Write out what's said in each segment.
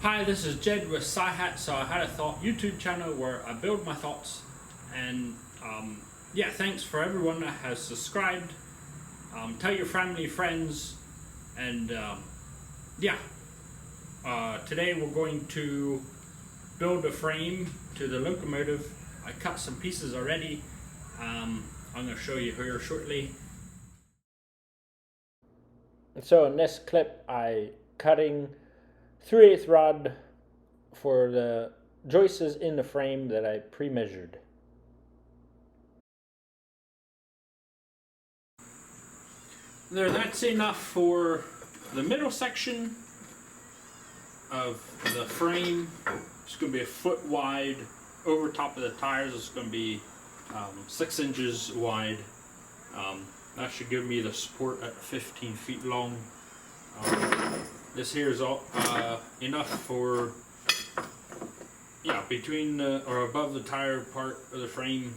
Hi, this is Jed with SciHat. So I had a thought YouTube channel where I build my thoughts, and yeah, thanks for everyone that has subscribed. Tell your family, friends, and yeah. Today we're going to build a frame to the Locomotive. I cut some pieces already. I'm going to show you here shortly. So in this clip, I cutting 3/8 rod for the joists in the frame that I pre-measured. There, that's enough for the middle section of the frame. It's going to be a foot wide. Over top of the tires, it's going to be 6 inches wide. That should give me the support at 15 feet long. This here is all enough for, yeah, between or above the tire part of the frame.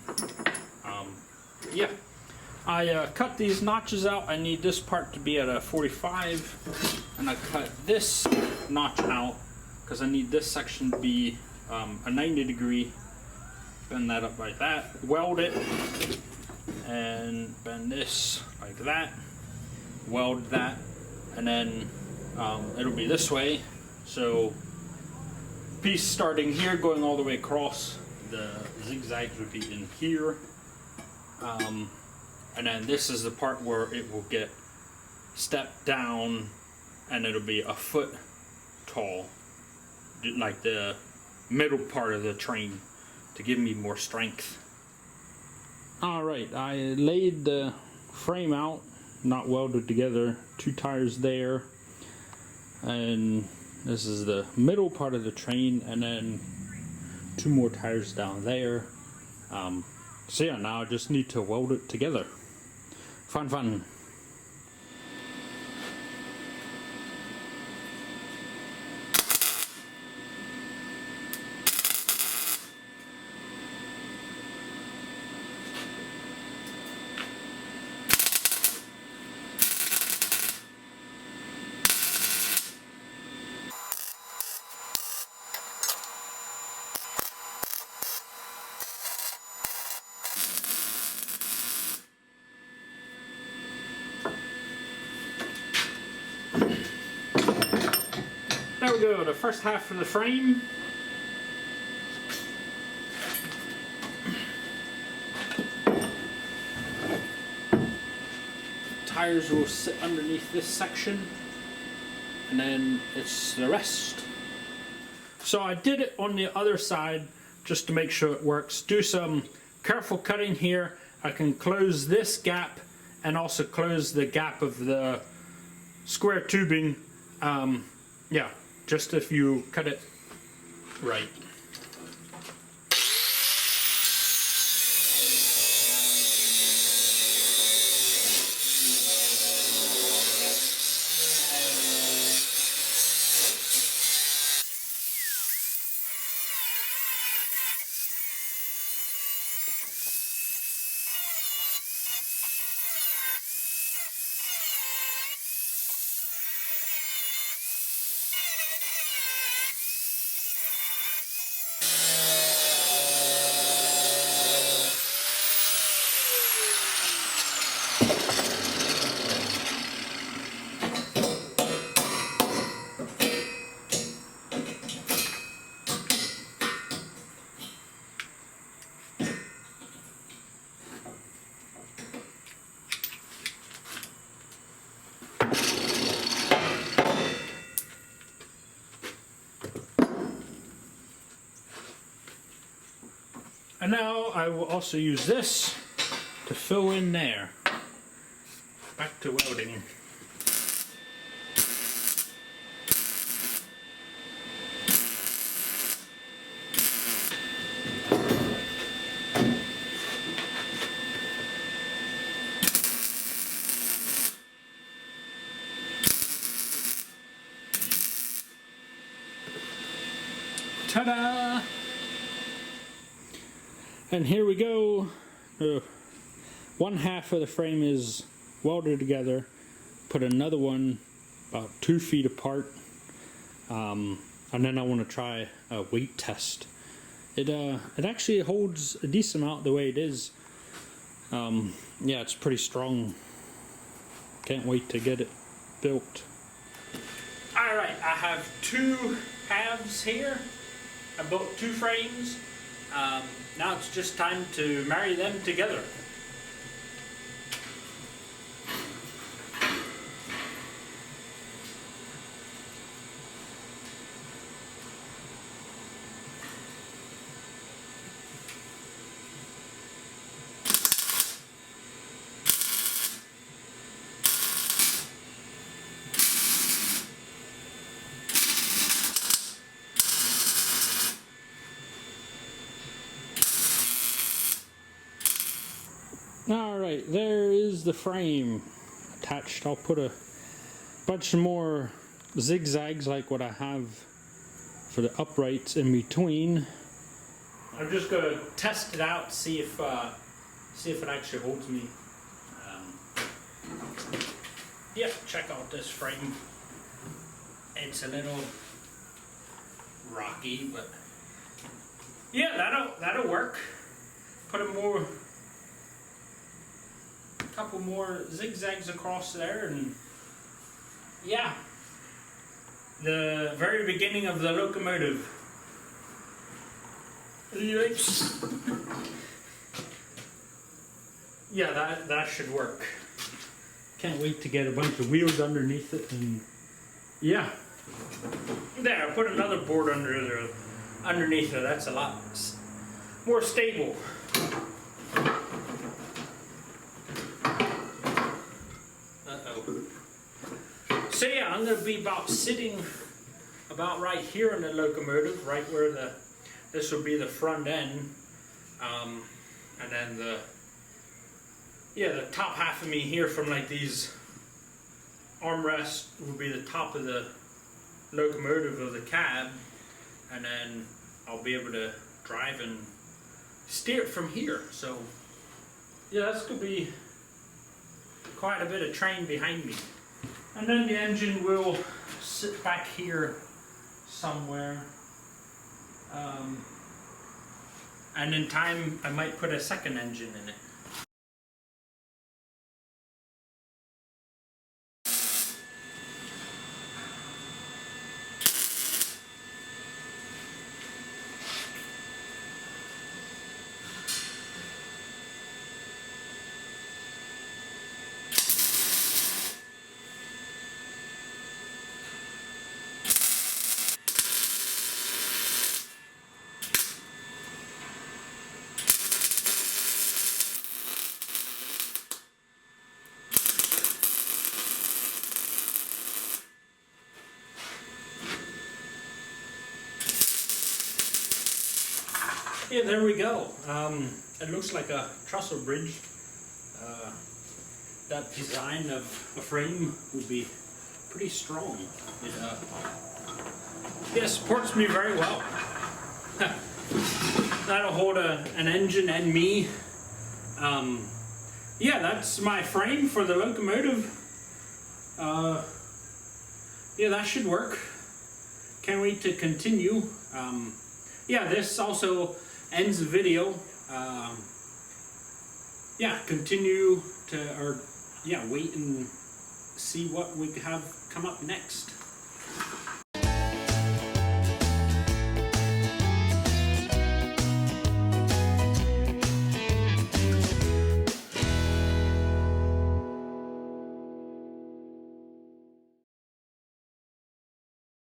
Yeah, I cut these notches out. I need this part to be at a 45, and I cut this notch out because I need this section to be a 90 degree. Bend that up like that, weld it, and bend this like that, weld that, and then it'll be this way. So piece starting here going all the way across, the zigzags would be in here, and then this is the part where it will get stepped down and it'll be a foot tall, like the middle part of the train, to give me more strength. Alright, I laid the frame out, not welded together, 2 tires there, and this is the middle part of the train, and then 2 more tires down there. So yeah, now I just need to weld it together. Fun. There we go, the first half of the frame. Tires will sit underneath this section, and then it's the rest. So I did it on the other side just to make sure it works. Do some careful cutting here. I can close this gap and also close the gap of the square tubing. Yeah, just if you cut it right. And now I will also use this to fill in there. Back to welding. Ta-da! And here we go. One half of the frame is welded together. Put another one about 2 feet apart. and then I want to try a weight test. It actually holds a decent amount the way it is. Yeah, it's pretty strong. Can't wait to get it built. Alright, I have two halves here. I built two frames. Now it's just time to marry them together. Alright, there is the frame attached. I'll put a bunch more zigzags like what I have for the uprights in between. I'm just going to test it out, see if it actually holds me. Yeah, check out this frame. It's a little rocky, but yeah, that'll work. Put a couple more zigzags across there, and yeah, the very beginning of the locomotive. Yeah, that should work. Can't wait to get a bunch of wheels underneath it, and yeah. There, I put another board underneath it. That's a lot more stable. So yeah, I'm going to be sitting about right here in the locomotive, right where this will be the front end, and then the top half of me here from like these armrests will be the top of the locomotive of the cab, and then I'll be able to drive and steer it from here. So yeah, that's going to be quite a bit of train behind me. And then the engine will sit back here somewhere. And in time, I might put a second engine in it. Yeah, there we go. It looks like a trestle bridge. That design of a frame will be pretty strong. It supports me very well. That'll hold an engine and me. Yeah, that's my frame for the locomotive. Yeah, that should work. Can't wait to continue. Yeah, this also ends the video. Yeah, continue to, wait and see what we have come up next.